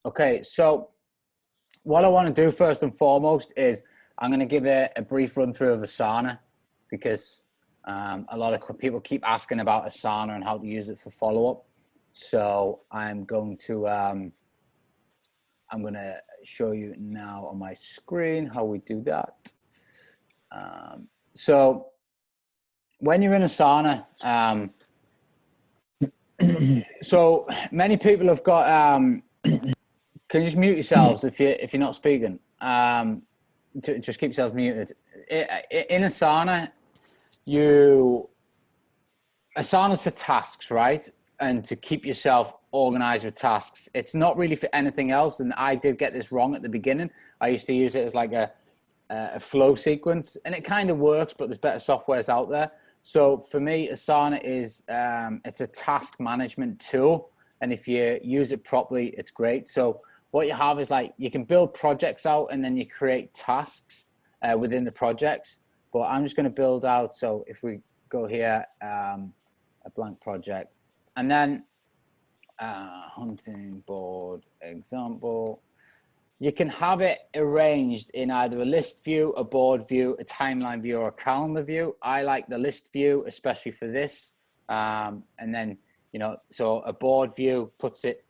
Okay, so what I want to do first and foremost is I'm going to give a brief run through of Asana, because a lot of people keep asking about Asana and how to use it for follow-up. So I'm going to show you now on my screen how we do that. So when you're in Asana, so many people have got, can you just mute yourselves if you're not speaking? Just keep yourselves muted. In Asana, Asana's for tasks, right? And to keep yourself organized with tasks. It's not really for anything else. And I did get this wrong at the beginning. I used to use it as like a flow sequence, and it kind of works, but there's better softwares out there. So for me, Asana is, it's a task management tool. And if you use it properly, it's great. So what you have is like, you can build projects out and then you create tasks within the projects. But I'm just going to build out. So if we go here, a blank project, and then hunting board example, you can have it arranged in either a list view, a board view, a timeline view, or a calendar view. I like the list view, especially for this. And then, so a board view puts it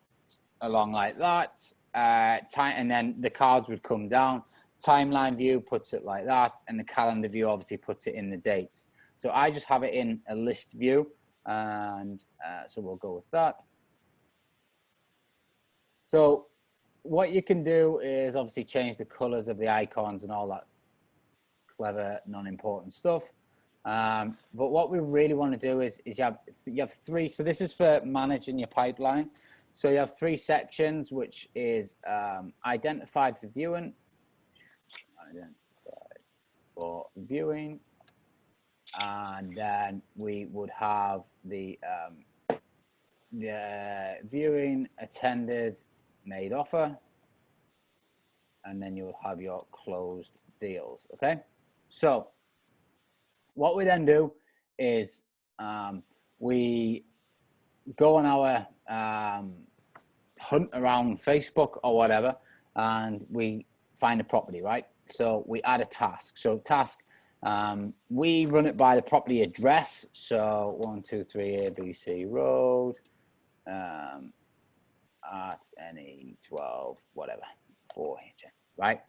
along like that. And then the cards would come down. Timeline view puts it like that. And the calendar view obviously puts it in the dates. So I just have it in a list view. And so we'll go with that. So what you can do is obviously change the colors of the icons and all that clever, non-important stuff. But what we really want to do is you have three. So this is for managing your pipeline. So you have three sections, which is identified for viewing, and then we would have the viewing, attended, made offer, and then you'll have your closed deals. Okay, so what we then do is we go on our hunt around Facebook or whatever, and we find a property, right? So we add a task. So task, we run it by the property address. So 123 ABC Road, at NE 12, whatever, 4, right?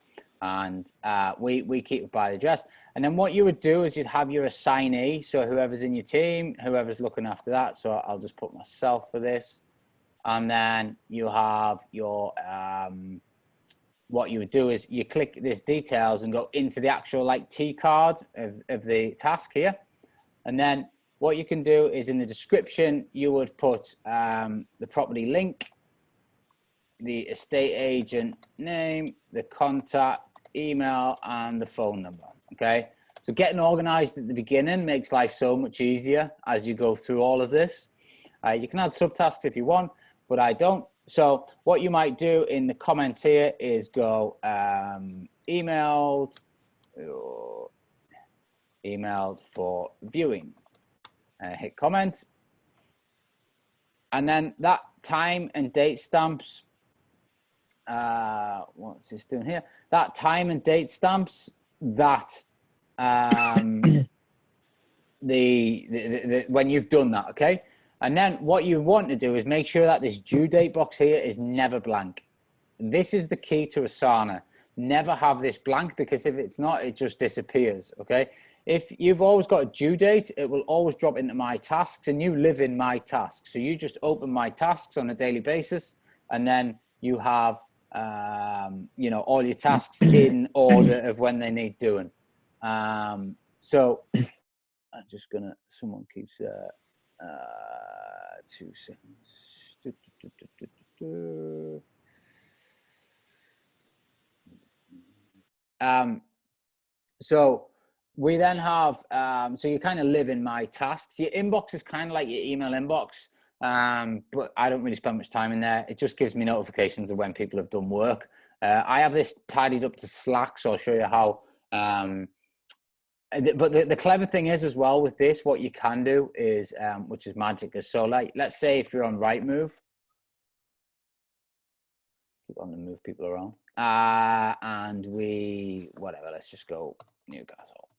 And we keep it by the address. And then what you would do is you'd have your assignee. So whoever's in your team, whoever's looking after that. So I'll just put myself for this. And then you have your, what you would do is you click this details and go into the actual like T card of the task here. And then what you can do is in the description, you would put the property link, the estate agent name, the contact, email, and the phone number. Okay, so getting organized at the beginning makes life so much easier as you go through all of this. You can add subtasks if you want, but I don't. So what you might do in the comments here is go emailed for viewing, hit comment, and then that time and date stamps. What's this doing here? That time and date stamps that when you've done that, okay? And then what you want to do is make sure that this due date box here is never blank. This is the key to Asana. Never have this blank, because if it's not, it just disappears, okay? If you've always got a due date, it will always drop into my tasks, and you live in my tasks. So you just open my tasks on a daily basis, and then you have all your tasks in order of when they need doing. So I'm just gonna, someone keeps 2 seconds. So we then have, so you kind of live in my tasks. Your inbox is kind of like your email inbox. But I don't really spend much time in there. It just gives me notifications of when people have done work. I have this tidied up to Slack, so I'll show you how. But the clever thing is as well with this, what you can do is, which is magic, is so like, let's say if you're on Rightmove, keep on to move people around. And we, whatever, let's just go Newcastle.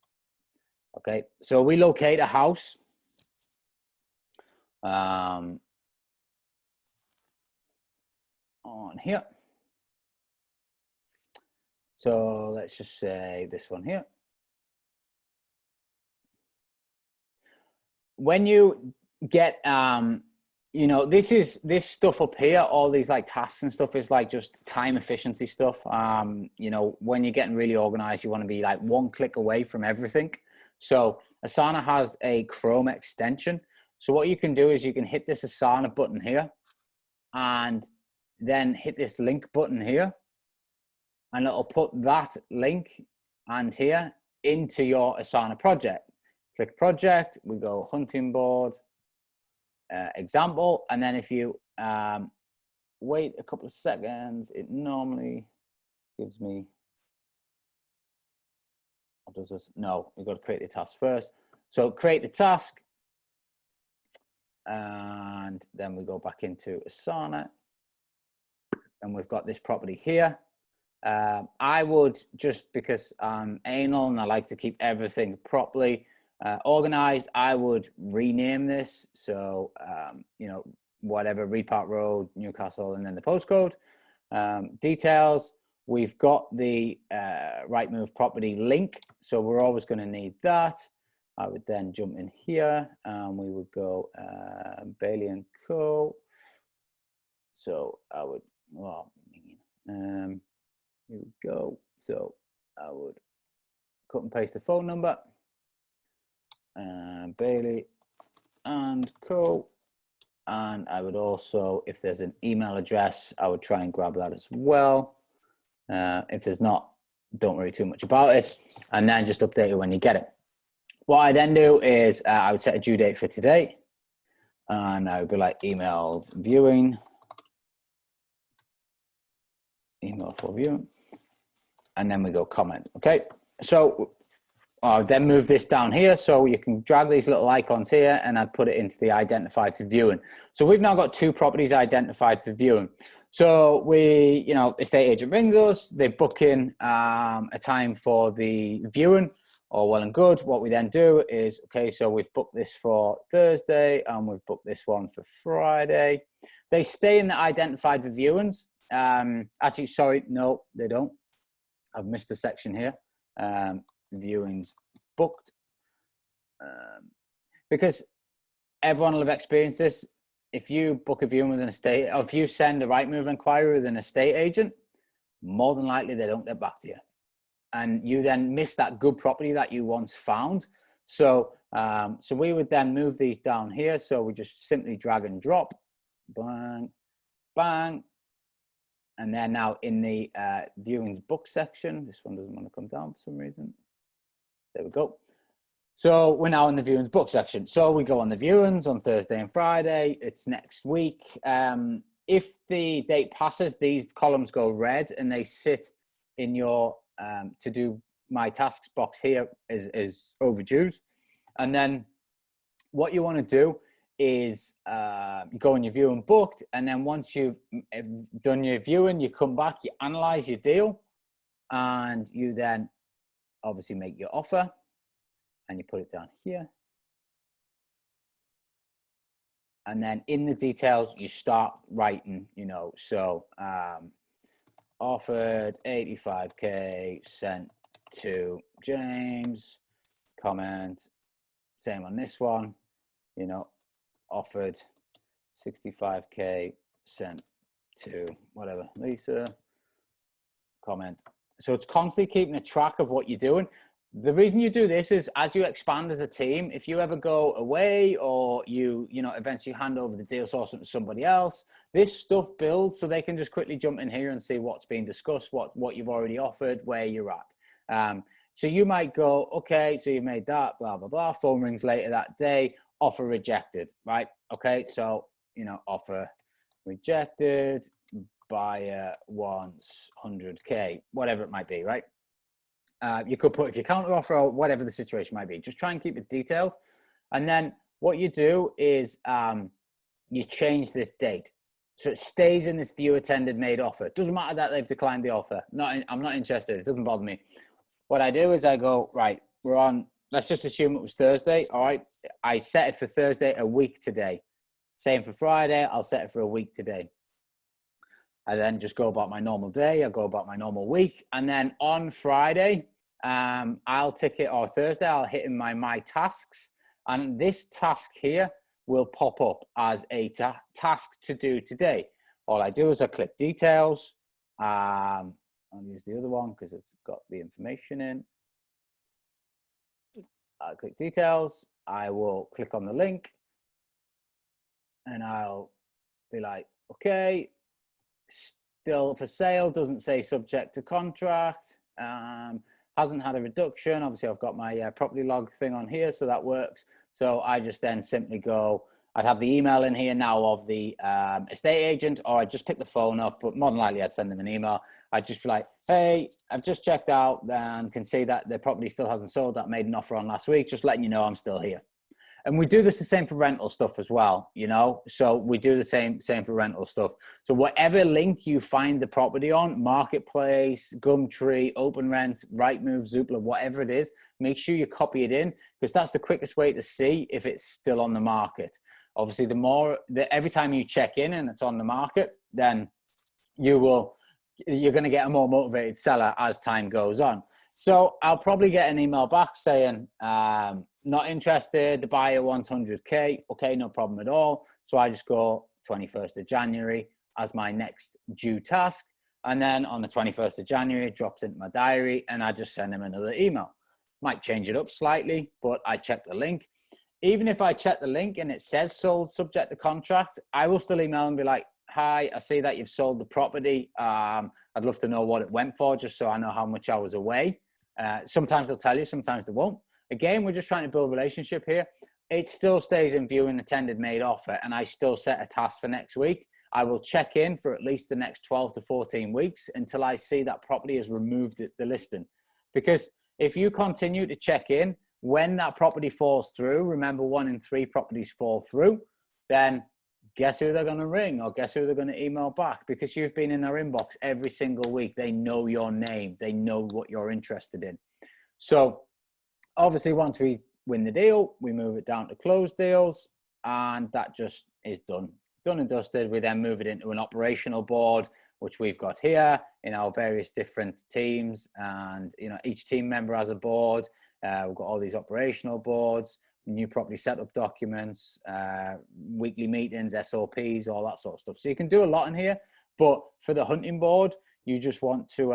Okay, so we locate a house. On here. So let's just say this one here. When you get, you know, this stuff up here, all these like tasks and stuff is like just time efficiency stuff. You know, when you're getting really organized, you want to be like one click away from everything. So Asana has a Chrome extension. So what you can do is you can hit this Asana button here and then hit this link button here, and it'll put that link and here into your Asana project. Click project, we go hunting board, example, and then if you wait a couple of seconds, it normally gives me, what does this? No, we've got to create the task first. So create the task, and then we go back into Asana, and we've got this property here. I would, just because I'm anal and I like to keep everything properly organized, I would rename this. So, you know, whatever, Reed Park Road, Newcastle, and then the postcode. Details, we've got the Rightmove property link. So we're always going to need that. I would then jump in here and we would go Bailey and Co. So I would, well, here we go. So I would cut and paste the phone number, Bailey and Co. And I would also, if there's an email address, I would try and grab that as well. If there's not, don't worry too much about it. And then just update it when you get it. What I then do is I would set a due date for today. And I would be like emailed viewing. Email for viewing. And then we go comment. Okay. So I'll then move this down here. So you can drag these little icons here and I'd put it into the identified for viewing. So we've now got 2 properties identified for viewing. So we, you know, estate agent rings us, they book in a time for the viewing, all well and good. What we then do is, okay, so we've booked this for Thursday and we've booked this one for Friday. They stay in the identified for viewings. Actually, sorry, no, they don't. I've missed a section here. Viewings booked. Because everyone will have experienced this. If you book a viewing with an estate, or if you send a Rightmove inquiry with an estate agent, more than likely they don't get back to you. And you then miss that good property that you once found. So, so we would then move these down here. So we just simply drag and drop, bang, bang. And then now in the viewings book section, this one doesn't want to come down for some reason. There we go. So we're now in the viewings book section. So we go on the viewings on Thursday and Friday. It's next week. If the date passes, these columns go red and they sit in your to do my tasks box here is overdue. And then what you want to do is you go on your viewing booked, and then once you've done your viewing, you come back, you analyze your deal, and you then obviously make your offer, and you put it down here. And then in the details, you start writing, you know, so offered 85K, sent to James, comment, same on this one, you know, offered 65K, sent to whatever, Lisa, comment. So it's constantly keeping a track of what you're doing. The reason you do this is as you expand as a team, if you ever go away or you know, eventually hand over the deal source to somebody else, this stuff builds so they can just quickly jump in here and see what's being discussed, what you've already offered, where you're at. So you might go, okay, so you made that, blah, blah, blah. Phone rings later that day, offer rejected, right? Okay, so, you know, offer rejected, buyer wants 100K, whatever it might be, right? You could put if you counter offer or whatever the situation might be. Just try and keep it detailed. And then what you do is you change this date. So it stays in this view attended made offer. It doesn't matter that they've declined the offer. I'm not interested. It doesn't bother me. What I do is I go, right, we're on, let's just assume it was Thursday. All right. I set it for Thursday, a week today. Same for Friday. I'll set it for a week today. I then just go about my normal day. I go about my normal week. And then on Friday, I'll tick it, or Thursday, I'll hit in my tasks. And this task here will pop up as a task to do today. All I do is I click details. I'll use the other one because it's got the information in. I'll click details. I will click on the link and I'll be like, okay, still for sale, doesn't say subject to contract, hasn't had a reduction. Obviously I've got my property log thing on here, so that works. So I just then simply go, I'd have the email in here now of the estate agent, or I'd just pick the phone up, but more than likely I'd send them an email. I'd just be like, hey, I've just checked out and can see that the property still hasn't sold, that made an offer on last week, just letting you know I'm still here. And we do this the same for rental stuff as well, you know? So we do the same for rental stuff. So whatever link you find the property on, Marketplace, Gumtree, Open Rent, Rightmove, Zoopla, whatever it is, make sure you copy it in, because that's the quickest way to see if it's still on the market. Obviously, every time you check in and it's on the market, then you're going to get a more motivated seller as time goes on. So I'll probably get an email back saying, not interested, the buyer wants 100K. Okay, no problem at all. So I just go 21st of January as my next due task. And then on the 21st of January, it drops into my diary and I just send them another email. Might change it up slightly, but I check the link. Even if I check the link and it says sold subject to contract, I will still email and be like, hi, I see that you've sold the property. I'd love to know what it went for, just so I know how much I was away. Sometimes they'll tell you, sometimes they won't. Again, we're just trying to build a relationship here. It still stays in view and attended made offer, and I still set a task for next week. I will check in for at least the next 12 to 14 weeks until I see that property has removed the listing. Because if you continue to check in, when that property falls through, remember 1 in 3 properties fall through, then guess who they're going to ring, or guess who they're going to email back? Because you've been in their inbox every single week. They know your name. They know what you're interested in. So obviously once we win the deal, we move it down to closed deals, and that just is done and dusted. We then move it into an operational board, which we've got here in our various different teams. And, you know, each team member has a board. We've got all these operational boards, new property setup documents, weekly meetings, SOPs, all that sort of stuff. So you can do a lot in here, but for the hunting board, you just want to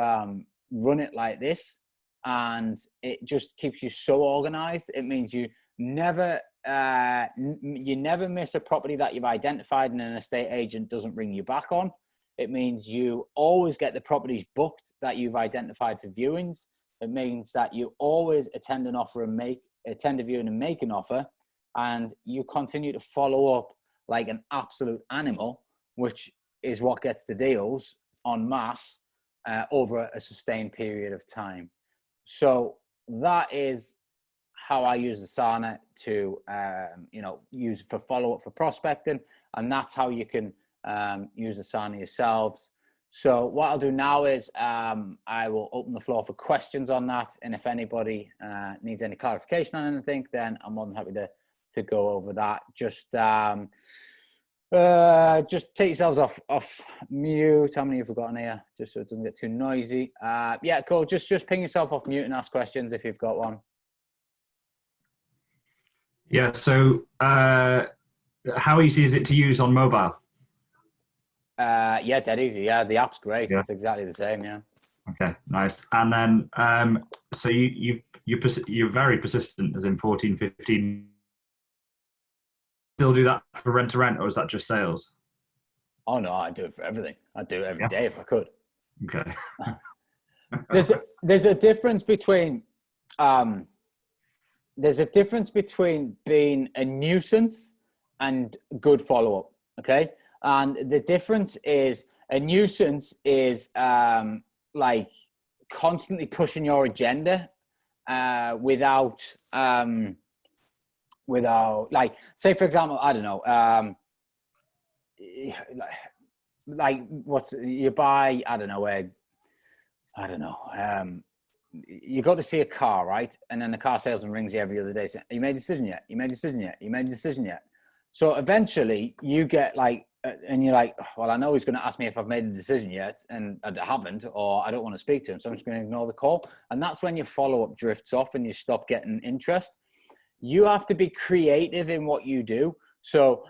run it like this, and it just keeps you so organized. It means you never miss a property that you've identified and an estate agent doesn't ring you back on. It means you always get the properties booked that you've identified for viewings. It means that you always attend an offer and attend a viewing and make an offer, and you continue to follow up like an absolute animal, which is what gets the deals en masse over a sustained period of time. So that is how I use Asana to, use for follow-up for prospecting, and that's how you can use Asana yourselves. So what I'll do now is I will open the floor for questions on that. And if anybody needs any clarification on anything, then I'm more than happy to go over that. Just take yourselves off mute. How many have we got on here? Just so it doesn't get too noisy. Yeah, cool. Just ping yourself off mute and ask questions if you've got one. Yeah, so how easy is it to use on mobile? Yeah, dead easy. Yeah, the app's great. Yeah. It's exactly the same. Yeah. Okay, nice. And then, so you're very persistent, as in 14, 15. Still do that for rent to rent, or is that just sales? Oh no, I do it for everything. I'd do it every day if I could. Okay. There's a difference between being a nuisance and good follow-up. Okay. And the difference is a nuisance is like constantly pushing your agenda without like, say for example, I don't know, like what's you buy, I don't know where, I don't know. You go to see a car, right? And then the car salesman rings you every other day saying, you made a decision yet? You made a decision yet? You made a decision yet? So eventually you get like, and you're like, well, I know he's going to ask me if I've made a decision yet, and I haven't, or I don't want to speak to him, so I'm just going to ignore the call. And that's when your follow-up drifts off and you stop getting interest. You have to be creative in what you do. So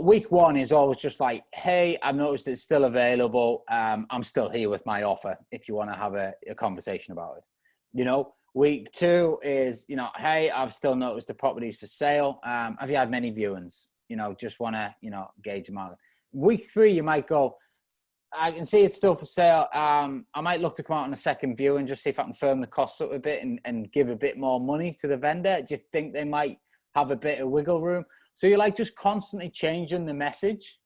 week one is always just like, hey, I've noticed it's still available. I'm still here with my offer if you want to have a conversation about it. You know, week two is, you know, hey, I've still noticed the property's for sale. Have you had many viewings? You know, just want to, you know, gauge the market. Week three, you might go, I can see it's still for sale. I might look to come out on a second view and just see if I can firm the costs up a bit and give a bit more money to the vendor. Do you think they might have a bit of wiggle room? So you're like just constantly changing the message.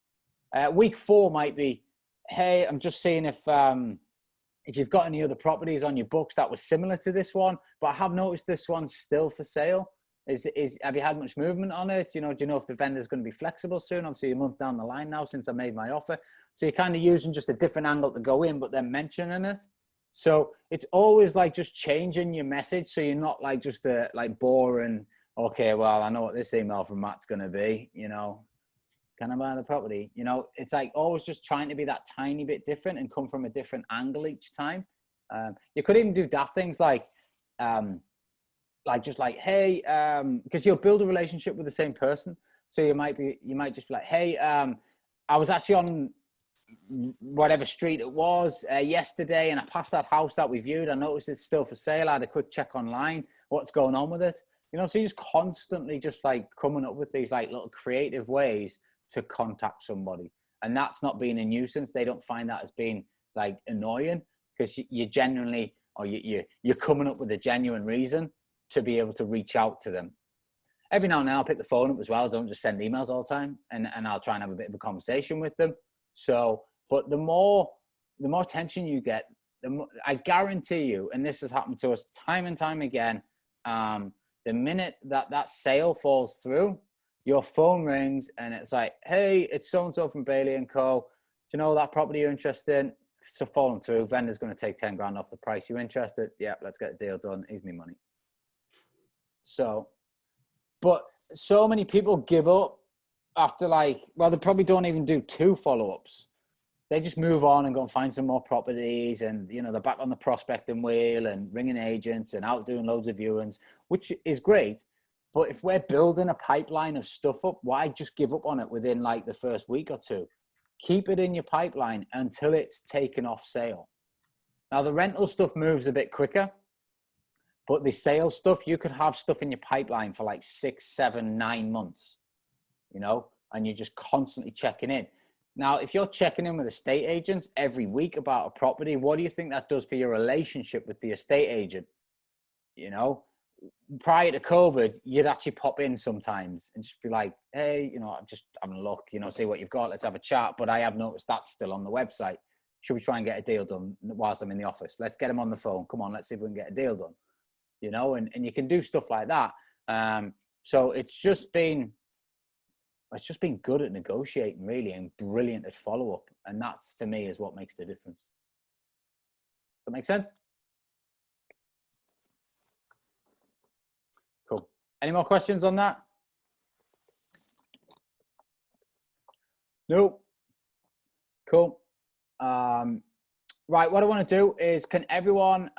Week four might be, hey, I'm just seeing if you've got any other properties on your books that was similar to this one, but I have noticed this one's still for sale. Have you had much movement on it? You know, do you know if the vendor's going to be flexible soon? Obviously, a month down the line now since I made my offer. So you're kind of using just a different angle to go in, but then mentioning it. So it's always like just changing your message. So you're not like just like boring, okay, well, I know what this email from Matt's going to be, you know, can I buy the property? You know, it's like always just trying to be that tiny bit different and come from a different angle each time. You could even do daft things like just like, hey, because you'll build a relationship with the same person. So you might just be like, hey, I was actually on whatever street it was yesterday, and I passed that house that we viewed. I noticed it's still for sale. I had a quick check online. What's going on with it? You know, so you're just constantly just like coming up with these like little creative ways to contact somebody. And that's not being a nuisance. They don't find that as being like annoying because you genuinely, or you're coming up with a genuine reason to be able to reach out to them. Every now and then I'll pick the phone up as well. I don't just send emails all the time, and I'll try and have a bit of a conversation with them. So, but the more attention you get, I guarantee you, and this has happened to us time and time again, the minute that sale falls through, your phone rings and it's like, hey, it's so-and-so from Bailey & Co. Do you know that property you're interested in? So falling through, vendor's going to take 10 grand off the price. You interested? Yeah, let's get the deal done. Here's me money. So, but so many people give up after like, well, they probably don't even do 2 follow-ups. They just move on and go and find some more properties, and you know, they're back on the prospecting wheel and ringing agents and out doing loads of viewings, which is great. But if we're building a pipeline of stuff up, why just give up on it within like the first week or 2? Keep it in your pipeline until it's taken off sale. Now the rental stuff moves a bit quicker, but the sales stuff, you could have stuff in your pipeline for like 6, 7, 9 months, you know, and you're just constantly checking in. Now, if you're checking in with estate agents every week about a property, what do you think that does for your relationship with the estate agent? You know, prior to COVID, you'd actually pop in sometimes and just be like, hey, you know, I'm just having a look, you know, see what you've got. Let's have a chat. But I have noticed that's still on the website. Should we try and get a deal done whilst I'm in the office? Let's get them on the phone. Come on, let's see if we can get a deal done. You know, and you can do stuff like that. So it's just been good at negotiating, really, and brilliant at follow-up. And that's, for me, is what makes the difference. Does that make sense? Cool. Any more questions on that? Nope. Cool. Right, what I want to do is, can everyone